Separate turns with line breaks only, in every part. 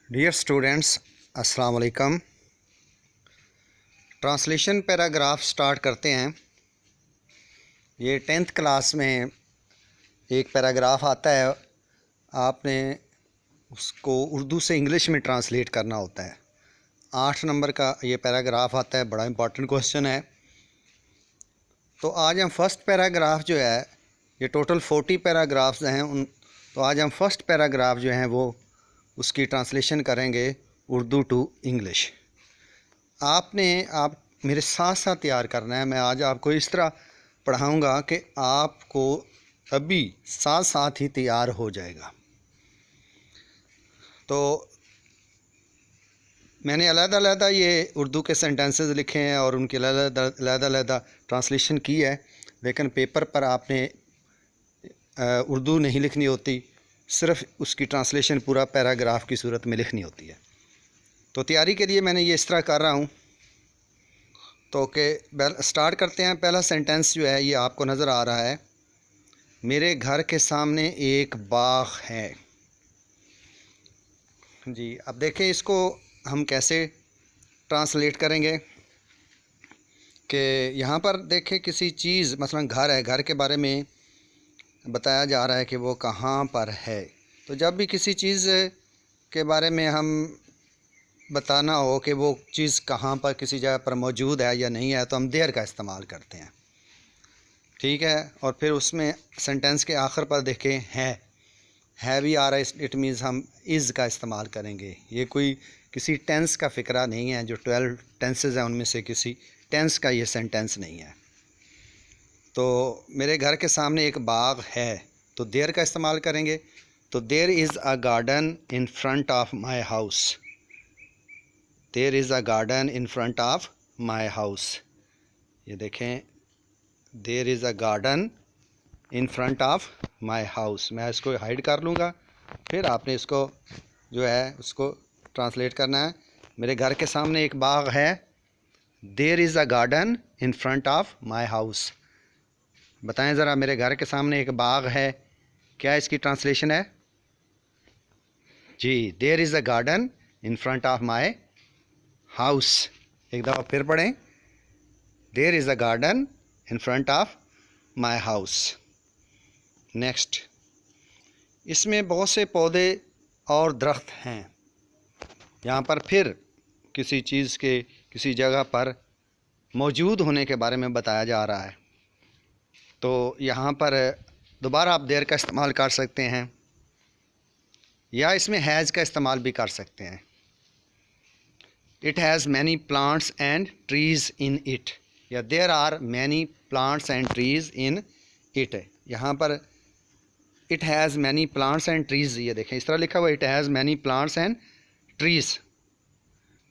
Dear students, अस्सलाम वालेकुम। Translation paragraph start करते हैं। ये 10th क्लास में एक पैराग्राफ आता है, आपने उसको उर्दू से इंग्लिश में ट्रांसलेट करना होता है। 8 नंबर का ये पैराग्राफ आता है, बड़ा इंपॉर्टेंट क्वेश्चन है। तो आज हम फर्स्ट पैराग्राफ जो है, ये टोटल 40 पैराग्राफ्स हैं तो आज हम फर्स्ट पैराग्राफ जो हैं वो उसकी ट्रांसलेशन करेंगे उर्दू टू इंग्लिश। आप मेरे साथ साथ तैयार करना है। मैं आज आपको इस तरह पढ़ाऊँगा कि आपको अभी साथ साथ ही तैयार हो जाएगा। तो मैंने अलग-अलग ये उर्दू के सेंटेंसेस लिखे हैं और उनकी अलग-अलग ट्रांसलेशन की है, लेकिन पेपर पर आपने उर्दू नहीं लिखनी होती, सिर्फ उसकी ट्रांसलेशन पूरा पैराग्राफ की सूरत में लिखनी होती है। तो तैयारी के लिए मैंने ये इस तरह कर रहा हूँ। तो स्टार्ट करते हैं। पहला सेंटेंस जो है ये आपको नज़र आ रहा है, मेरे घर के सामने एक बाग है। जी, अब देखें इसको हम कैसे ट्रांसलेट करेंगे कि यहाँ पर देखें किसी चीज़, मसलन घर है, घर के बारे में बताया जा रहा है कि वो कहाँ पर है। तो जब भी किसी चीज़ के बारे में हम बताना हो कि वो चीज़ कहाँ पर किसी जगह पर मौजूद है या नहीं है, तो हम देयर का इस्तेमाल करते हैं, ठीक है। और फिर उसमें सेंटेंस के आखिर पर देखें है भी आ रहा है, इट मीन्स हम इज़ का इस्तेमाल करेंगे। ये कोई किसी टेंस का फ़िक्रा नहीं है। जो 12 टेंसेस हैं उनमें से किसी टेंस का ये सेंटेंस नहीं है। तो मेरे घर के सामने एक बाग है, तो देयर का इस्तेमाल करेंगे। तो there is a garden in front of my house. There is a garden in front of my house. ये देखें, there is a garden in front of my house. मैं इसको हाइड कर लूँगा, फिर आपने इसको जो है उसको ट्रांसलेट करना है। मेरे घर के सामने एक बाग है, there is a garden in front of my house. बताएं ज़रा, मेरे घर के सामने एक बाग है, क्या इसकी ट्रांसलेशन है? जी, there is a garden in front of my house. एक दफ़ा फिर पढ़ें, there is a garden in front of my house. Next, इसमें बहुत से पौधे और दरख्त हैं। यहाँ पर फिर किसी चीज़ के किसी जगह पर मौजूद होने के बारे में बताया जा रहा है। तो यहाँ पर दोबारा आप देयर का इस्तेमाल कर सकते हैं, या इसमें हैज़ का इस्तेमाल भी कर सकते हैं। It has many plants and trees in it, या there are many plants and trees in it. यहाँ पर it has many plants and trees, ये देखें इस तरह लिखा हुआ, it has many plants and trees.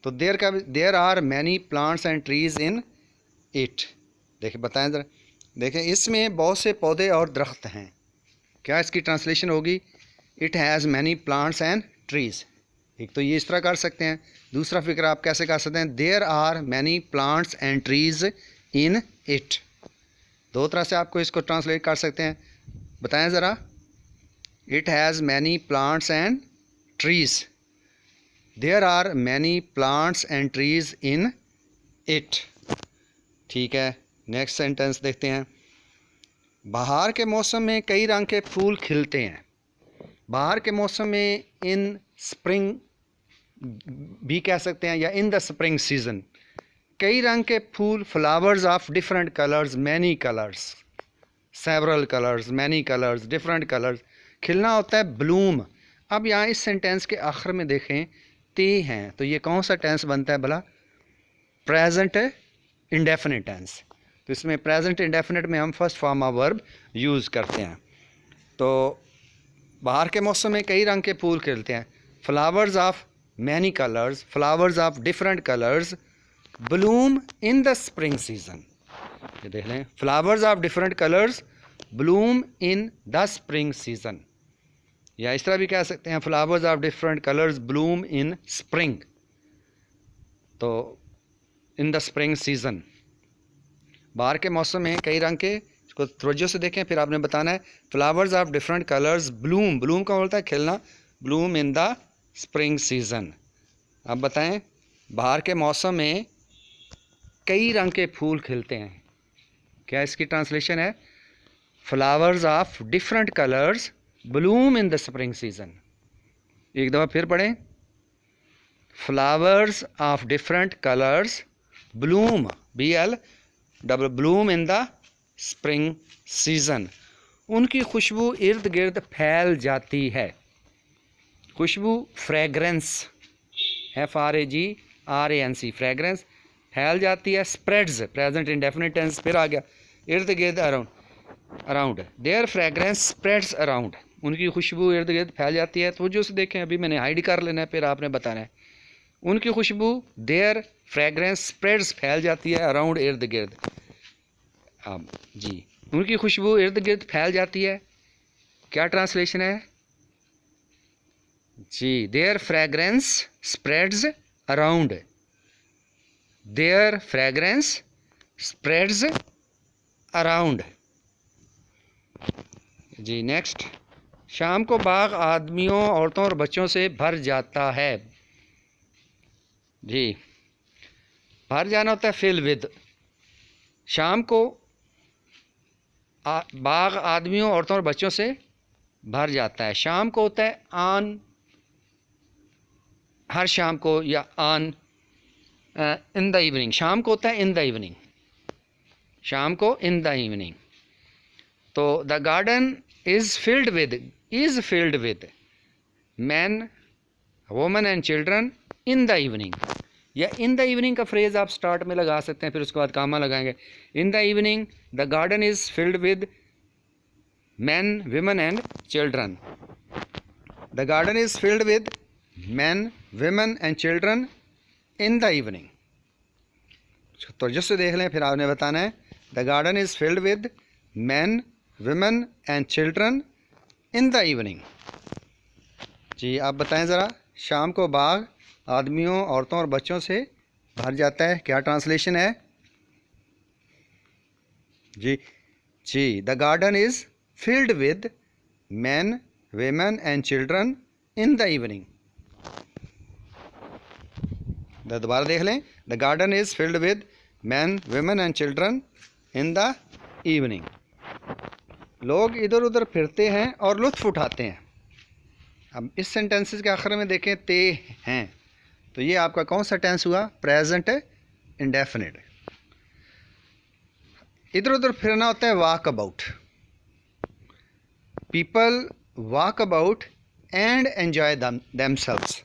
तो there are many plants and trees in it. देखिए, बताएं ज़रा, देखें इसमें बहुत से पौधे और दरख्त हैं, क्या इसकी ट्रांसलेशन होगी? It has many plants and trees. एक तो ये इस तरह कर सकते हैं। दूसरा फिक्र आप कैसे कर सकते हैं, there are many plants and trees in it. दो तरह से आपको इसको ट्रांसलेट कर सकते हैं। बताएं ज़रा, it has many plants and trees, there are many plants and trees in it, ठीक है। नेक्स्ट सेंटेंस देखते हैं। बाहर के मौसम में कई रंग के फूल खिलते हैं। बाहर के मौसम में इन स्प्रिंग भी कह सकते हैं, या इन द स्प्रिंग सीज़न, कई रंग के फूल, flowers of different colours, many colours, several colours, many colours, different colours, खिलना होता है ब्लूम। अब यहाँ इस सेंटेंस के आखिर में देखें ते हैं, तो ये कौन सा टेंस बनता है भला? Present indefinite tense. तो इसमें प्रेजेंट इंडेफिनिट में हम first form of verb use करते हैं। तो बाहर के मौसम में कई रंग के फूल खिलते हैं, flowers of many colours, flowers of different colours Bloom in the spring season. ये देख लें, flowers of different colours Bloom in the spring season, या इस तरह भी कह सकते हैं, flowers of different colours Bloom in spring, तो इन द स्प्रिंग सीजन। बाहर के मौसम में कई रंग के, इसको तवज्जो से देखें, फिर आपने बताना है flowers of different colours Bloom, Bloom का होता है खिलना, Bloom in the spring season. अब बताएं, बाहर के मौसम में कई रंग के फूल खिलते हैं, क्या इसकी ट्रांसलेशन है? Flowers of different colours Bloom in the spring season. एक दफ़ा फिर पढ़ें, flowers of different colours Bloom, Bloom in the spring season. उनकी खुशबू इर्द गिर्द फैल जाती है। खुशबू फ्रेगरेंस, FRAGRANC, फ्रेगरेंस, फैल जाती है। स्प्रेड्स, प्रेजेंट इंडेफिनिट टेंस फिर आ गया, इर्द गिर्द, around. There fragrance spreads around, उनकी खुशबू इर्द गिर्द फैल जाती है। तो जो से देखें, अभी मैंने हाइड कर लेना है, फिर आपने बताना है। उनकी खुशबू, देयर फ्रेगरेंस स्प्रेड्स, फैल जाती है, अराउंड, इर्द गिर्द। जी, उनकी खुशबू इर्द गिर्द फैल जाती है, क्या ट्रांसलेशन है जी? Their fragrance spreads around, there fragrance spreads around. जी नेक्स्ट, शाम को बाग आदमियों, औरतों और बच्चों से भर जाता है। जी, भर जाना होता है फिल विद। शाम को बाग आदमियों, औरतों और बच्चों से भर जाता है। शाम को होता है ऑन, हर शाम को, या ऑन इन द इवनिंग। शाम को होता है इन द इवनिंग, शाम को इन द इवनिंग। तो the garden is filled with man, women and children in the evening. या इन द इवनिंग का फ्रेज आप स्टार्ट में लगा सकते हैं, फिर उसके बाद कामा लगाएंगे। इन the evening the garden is filled with man, women and children. The garden is filled with man, women and children in the evening. तो जैसे देख लें, फिर आपने बताना है the garden is filled with man, women and children in the evening. जी आप बताएं ज़रा, शाम को बाग आदमियों, औरतों और बच्चों से भर जाता है, क्या ट्रांसलेशन है जी? जी, the garden is filled with man, women and children in the evening. दोबारा देख लें, the garden is filled with man, women and children in the evening. लोग इधर उधर फिरते हैं और लुत्फ उठाते हैं। अब इस सेंटेंसेस के आखिर में देखें, ते हैं, तो ये आपका कौन सा टेंस हुआ? Present indefinite. इधर उधर फिरना होता है walk about. People walk about and enjoy themselves.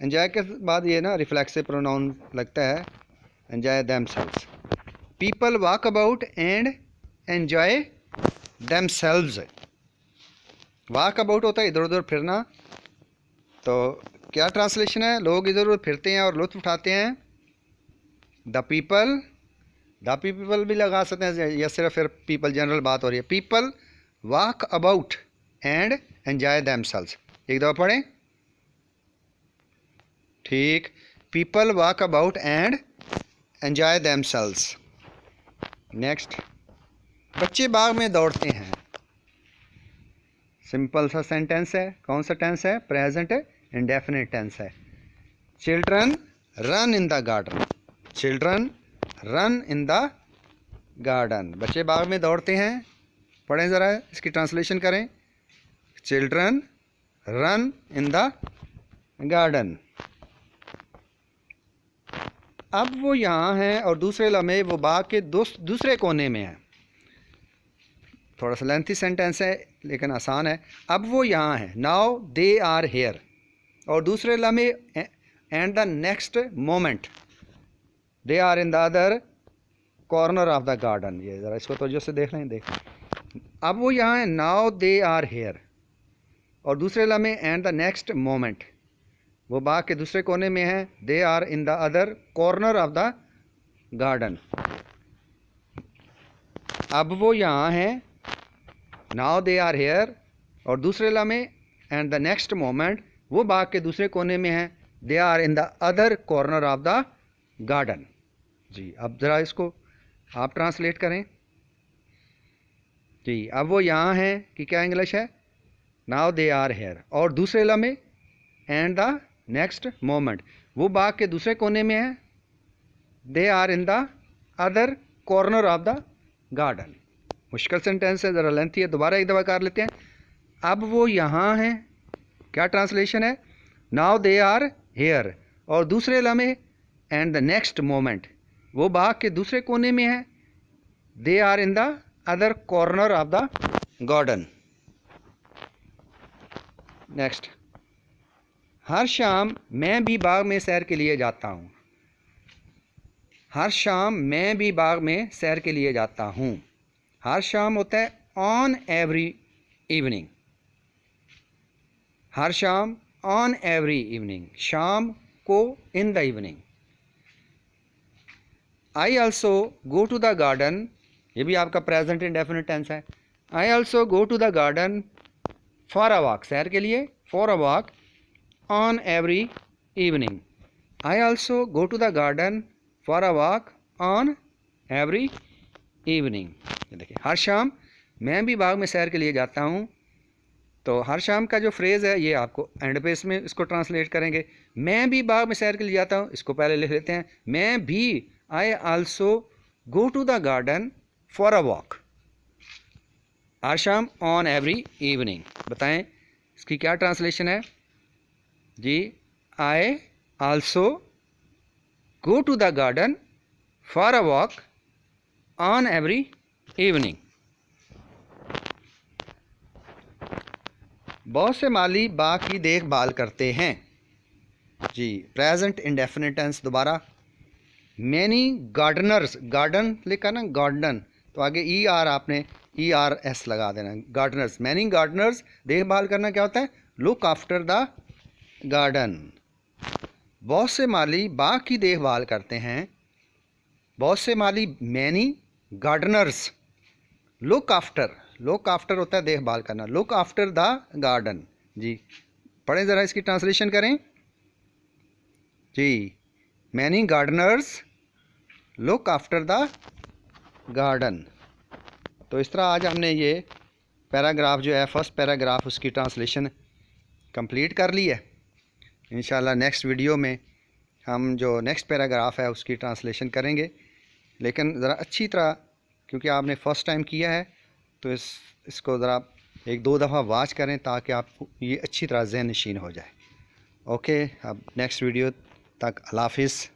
Enjoy के बाद ये ना रिफ्लेक्सिव प्रोनाउन लगता है, enjoy themselves. People walk about and enjoy themselves. Walk about होता है इधर उधर फिरना, तो क्या ट्रांसलेशन है? लोग इधर उधर फिरते हैं और लुत्फ उठाते हैं। द पीपल भी लगा सकते हैं, या सिर्फ फिर पीपल जनरल बात हो रही है। People walk about and enjoy themselves. एक दफ़ा पढ़ें, ठीक, people walk about and enjoy themselves. Next, बच्चे बाग में दौड़ते हैं। सिंपल सा सेंटेंस है, कौन सा टेंस है? प्रेजेंट इंडेफिनिट टेंस है। Children run in the garden, children run in the garden. बच्चे बाग में दौड़ते हैं, पढ़ें ज़रा, इसकी ट्रांसलेशन करें। Children run in the garden. अब वो यहाँ हैं और दूसरे लम्हे वो बाग के दूसरे कोने में है। थोड़ा सा लेंथी सेंटेंस है लेकिन आसान है। अब वो यहाँ है, नाउ दे आर हेयर, और दूसरे लम्हे and the next moment they are in the other corner of the garden. ये ज़रा इसको तो जैसे देख लें, देख, अब वो यहाँ है, नाउ दे आर हेयर, और दूसरे लम्हे एंड द नेक्स्ट मोमेंट वो बाग के दूसरे कोने में है, they are in the other corner of the garden. अब वो यहाँ है, नाउ दे आर हेयर, और दूसरे लम्हे एंड द नेक्स्ट मोमेंट वो बाग के दूसरे कोने में है, they are in the other corner of the garden. जी अब ज़रा इसको आप ट्रांसलेट करें। जी अब वो यहाँ है कि क्या इंग्लिश है? नाउ दे आर हेयर, और दूसरे लम्हे एंड द नेक्स्ट मोमेंट। वो बाग के दूसरे कोने में है, they are in the other corner of the garden. मुश्किल सेंटेंस है, ज़रा लेंथी है, दोबारा एक दफ़ा कर लेते हैं। अब वो यहाँ हैं, क्या ट्रांसलेशन है, नाउ दे आर हेयर, और दूसरे लम्हे एंड द नेक्स्ट मोमेंट, वो बाग के दूसरे कोने में है, they are in the other corner of the garden. Next, हर शाम मैं भी बाग में सैर के लिए जाता हूँ। हर शाम मैं भी बाग में सैर के लिए जाता हूँ। हर शाम होता है ऑन एवरी इवनिंग। हर शाम ऑन एवरी इवनिंग, शाम को in the evening. I also go to the garden, ये भी आपका प्रेजेंट इंडेफिनिट टेंस है। I also go to the garden for a walk, सैर के लिए, for a walk on every evening. I also go to the garden for a walk on every evening. देखिए, हर शाम मैं भी बाग में सैर के लिए जाता हूँ। तो हर शाम का जो फ्रेज़ है ये आपको एंड पे इसमें इसको ट्रांसलेट करेंगे। मैं भी बाग में सैर के लिए जाता हूँ, इसको पहले लिख लेते हैं, मैं भी, I also go to the garden for a walk. हर शाम ऑन एवरी इवनिंग, बताएं इसकी क्या ट्रांसलेशन है जी। I also go to the garden for a walk on every evening. बहुत से माली बाग की देखभाल करते हैं जी। प्रेजेंट इंडेफिनिट टेंस दोबारा। मैनी गार्डनर्स, गार्डन लिखा ना गार्डन, तो आगे ई आर आपने ई आर एस लगा देना, गार्डनर्स। मैनी गार्डनर्स, देखभाल करना क्या होता है, लुक आफ्टर द गार्डन। बहुत से माली बाग की देखभाल करते हैं। बहुत से माली, many gardeners, look after, look after होता है देखभाल करना, लुक आफ्टर द गार्डन जी। पढ़ें ज़रा, इसकी ट्रांसलेशन करें जी। Many gardeners look after the garden. तो इस तरह आज हमने ये पैराग्राफ जो है, फर्स्ट पैराग्राफ, उसकी ट्रांसलेशन कंप्लीट कर ली है। इंशाल्लाह नेक्स्ट वीडियो में हम जो नेक्स्ट पैराग्राफ है उसकी ट्रांसलेशन करेंगे। लेकिन ज़रा अच्छी तरह, क्योंकि आपने फ़र्स्ट टाइम किया है, तो इसको ज़रा एक दो दफ़ा वॉच करें ताकि आपको ये अच्छी तरह ज़हन नशीन हो जाए। ओके, अब नेक्स्ट वीडियो तक अल्लाह हाफ़िज़।